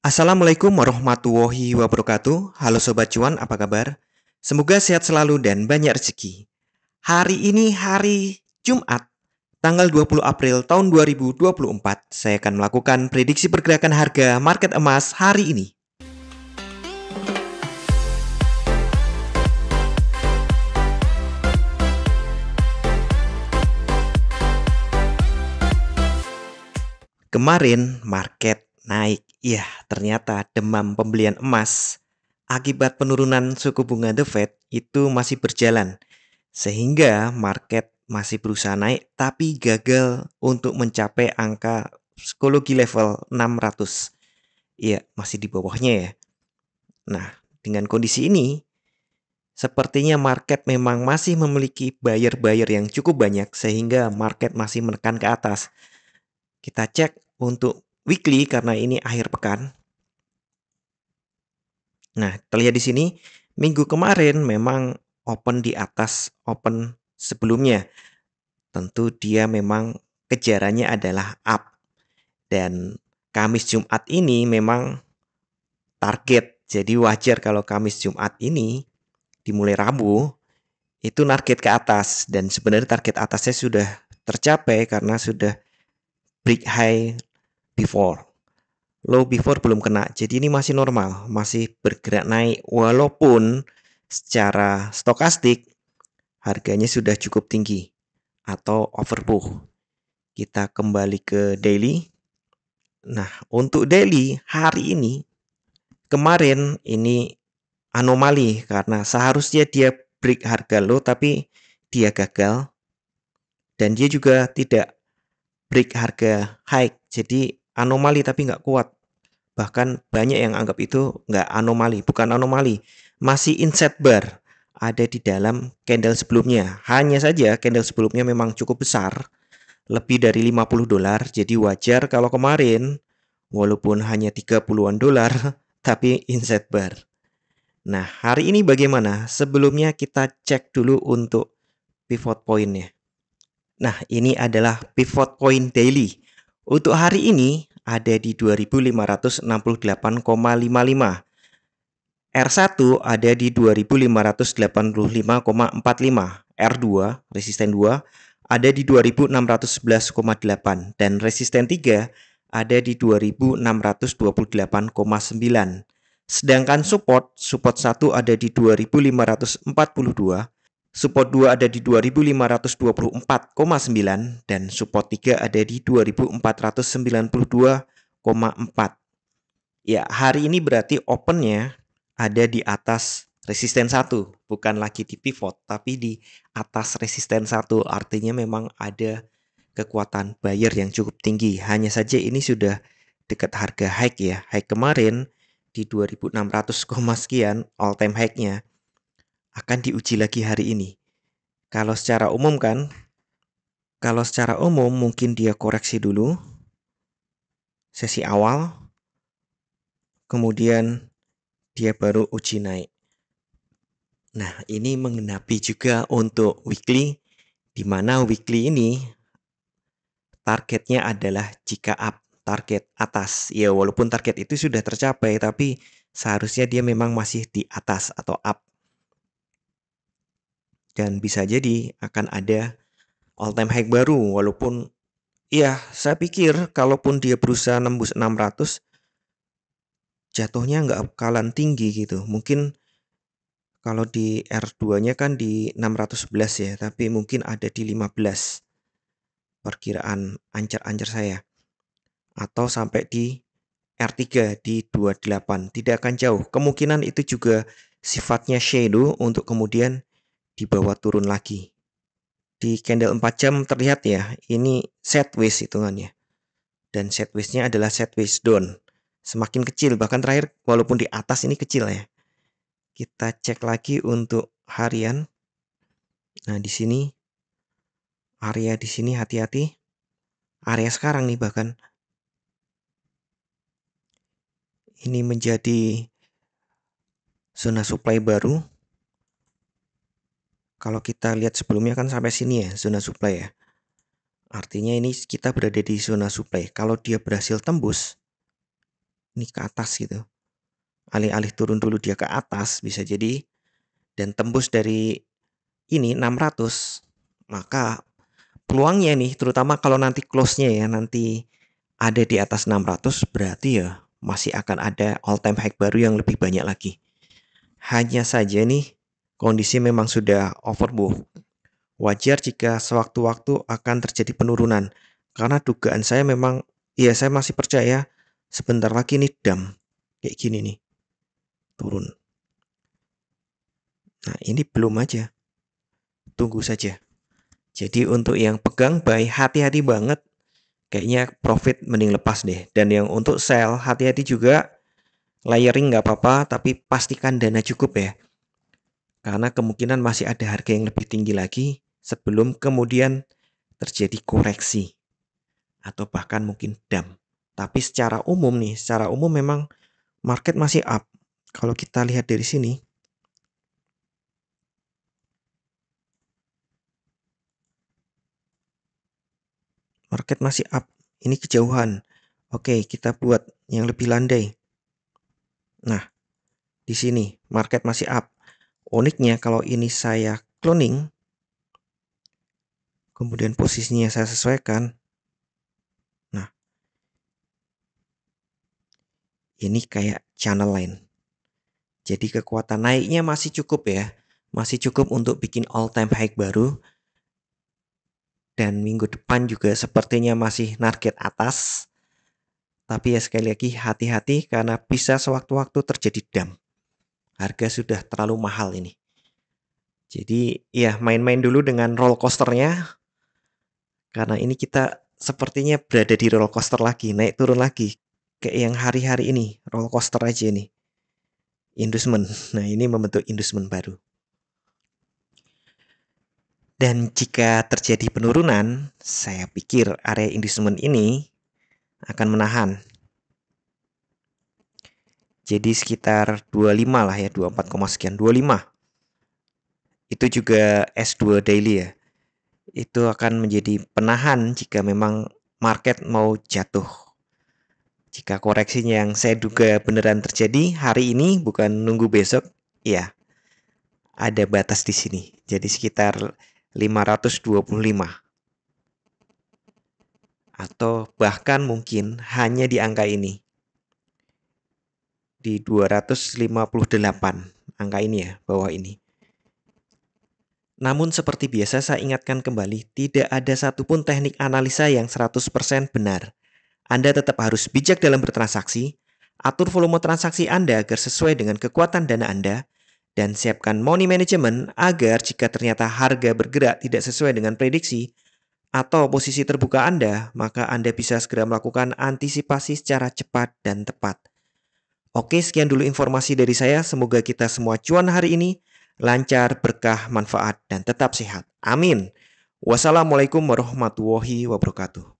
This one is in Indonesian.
Assalamualaikum warahmatullahi wabarakatuh. Halo Sobat Cuan, apa kabar? Semoga sehat selalu dan banyak rezeki. Hari ini hari Jumat, tanggal 20 April tahun 2024. Saya akan melakukan prediksi pergerakan harga market emas hari ini. Kemarin market naik. Ya, ternyata demam pembelian emas akibat penurunan suku bunga The Fed itu masih berjalan. Sehingga market masih berusaha naik tapi gagal untuk mencapai angka psikologi level 600. Iya, masih di bawahnya ya. Nah, dengan kondisi ini sepertinya market memang masih memiliki buyer-buyer yang cukup banyak sehingga market masih menekan ke atas. Kita cek untuk weekly karena ini akhir pekan. Nah, terlihat di sini minggu kemarin memang open di atas open sebelumnya. Tentu dia memang kejarannya adalah up. Dan Kamis Jumat ini memang target. Jadi wajar kalau Kamis Jumat ini dimulai Rabu itu target ke atas. Dan sebenarnya target atasnya sudah tercapai karena sudah break high before. Low before belum kena. Jadi ini masih normal, masih bergerak naik walaupun secara stokastik harganya sudah cukup tinggi atau overbought. Kita kembali ke daily. Nah, untuk daily hari ini kemarin ini anomali karena seharusnya dia break harga low tapi dia gagal dan dia juga tidak break harga high. Jadi anomali tapi nggak kuat. Bahkan banyak yang anggap itu nggak anomali, bukan anomali, masih inside bar ada di dalam candle sebelumnya. Hanya saja candle sebelumnya memang cukup besar, lebih dari $50, jadi wajar kalau kemarin walaupun hanya 30-an dolar tapi inside bar. Nah, hari ini bagaimana? Sebelumnya kita cek dulu untuk pivot point-nya. Nah, ini adalah pivot point daily. Untuk hari ini ada di 2568,55. R1 ada di 2585,45. R2 resisten 2 ada di 2611,8 dan resisten 3 ada di 2628,9. Sedangkan support 1 ada di 2542, support 2 ada di 2524,9 dan support 3 ada di 2492,4. Ya, hari ini berarti opennya ada di atas resisten 1, bukan lagi di pivot tapi di atas resisten 1. Artinya memang ada kekuatan buyer yang cukup tinggi. Hanya saja ini sudah dekat harga high ya. High kemarin di 2600, sekian all time high-nya akan diuji lagi hari ini. Kalau secara umum mungkin dia koreksi dulu sesi awal, kemudian dia baru uji naik. Nah, ini mengenapi juga untuk weekly, di mana weekly ini targetnya adalah jika up, target atas. Ya, walaupun target itu sudah tercapai, tapi seharusnya dia memang masih di atas atau up. Dan bisa jadi akan ada all time high baru, walaupun ya saya pikir kalaupun dia berusaha nembus 600, jatuhnya nggak bakalan tinggi gitu. Mungkin kalau di R2-nya kan di 611 ya, tapi mungkin ada di 15. Perkiraan ancar-ancar saya. Atau sampai di R3 di 28. Tidak akan jauh. Kemungkinan itu juga sifatnya shadow untuk kemudian dibawa turun lagi. Di candle 4 jam terlihat ya, ini sideways hitungannya. Dan sideways-nya adalah sideways down. Semakin kecil, bahkan terakhir walaupun di atas ini kecil ya. Kita cek lagi untuk harian. Nah, di sini area di sini hati-hati. Area sekarang nih bahkan ini menjadi zona supply baru. Kalau kita lihat sebelumnya kan sampai sini ya, zona supply ya. Artinya ini kita berada di zona supply. Kalau dia berhasil tembus, ini ke atas gitu. Alih-alih turun dulu dia ke atas bisa jadi dan tembus dari ini 600, maka peluangnya nih terutama kalau nanti close-nya ya nanti ada di atas 600 berarti ya masih akan ada all time high baru yang lebih banyak lagi. Hanya saja nih kondisi memang sudah overbought. Wajar jika sewaktu-waktu akan terjadi penurunan. Karena dugaan saya memang, ya saya masih percaya sebentar lagi nih dump. Kayak gini nih, turun. Nah ini belum aja, tunggu saja. Jadi untuk yang pegang buy, hati-hati banget. Kayaknya profit mending lepas deh. Dan yang untuk sell, hati-hati juga. Layering nggak apa-apa, tapi pastikan dana cukup ya. Karena kemungkinan masih ada harga yang lebih tinggi lagi sebelum kemudian terjadi koreksi. Atau bahkan mungkin dump. Tapi secara umum memang market masih up. Kalau kita lihat dari sini, market masih up. Ini kejauhan. Oke, kita buat yang lebih landai. Nah, di sini market masih up. Uniknya kalau ini saya cloning, kemudian posisinya saya sesuaikan. Nah, ini kayak channel line. Jadi kekuatan naiknya masih cukup ya. Masih cukup untuk bikin all time high baru. Dan minggu depan juga sepertinya masih target atas. Tapi ya sekali lagi hati-hati karena bisa sewaktu-waktu terjadi dump. Harga sudah terlalu mahal ini. Jadi ya main-main dulu dengan roller coasternya. Karena ini kita sepertinya berada di roller coaster lagi, naik turun lagi. Kayak yang hari-hari ini, roller coaster aja nih. Inducement. Nah ini membentuk inducement baru. Dan jika terjadi penurunan, saya pikir area inducement ini akan menahan. Jadi sekitar 25 lah ya, 24, sekian, 25. Itu juga S2 daily ya. Itu akan menjadi penahan jika memang market mau jatuh. Jika koreksinya yang saya duga beneran terjadi hari ini bukan nunggu besok, ya ada batas di sini. Jadi sekitar 525. Atau bahkan mungkin hanya di angka ini. Di 258 angka ini ya, bawah ini. Namun seperti biasa saya ingatkan kembali, tidak ada satupun teknik analisa yang 100% benar. Anda tetap harus bijak dalam bertransaksi, atur volume transaksi Anda agar sesuai dengan kekuatan dana Anda, dan siapkan money management agar jika ternyata harga bergerak tidak sesuai dengan prediksi atau posisi terbuka Anda, maka Anda bisa segera melakukan antisipasi secara cepat dan tepat. Oke, sekian dulu informasi dari saya. Semoga kita semua cuan hari ini lancar, berkah, manfaat, dan tetap sehat. Amin. Wassalamualaikum warahmatullahi wabarakatuh.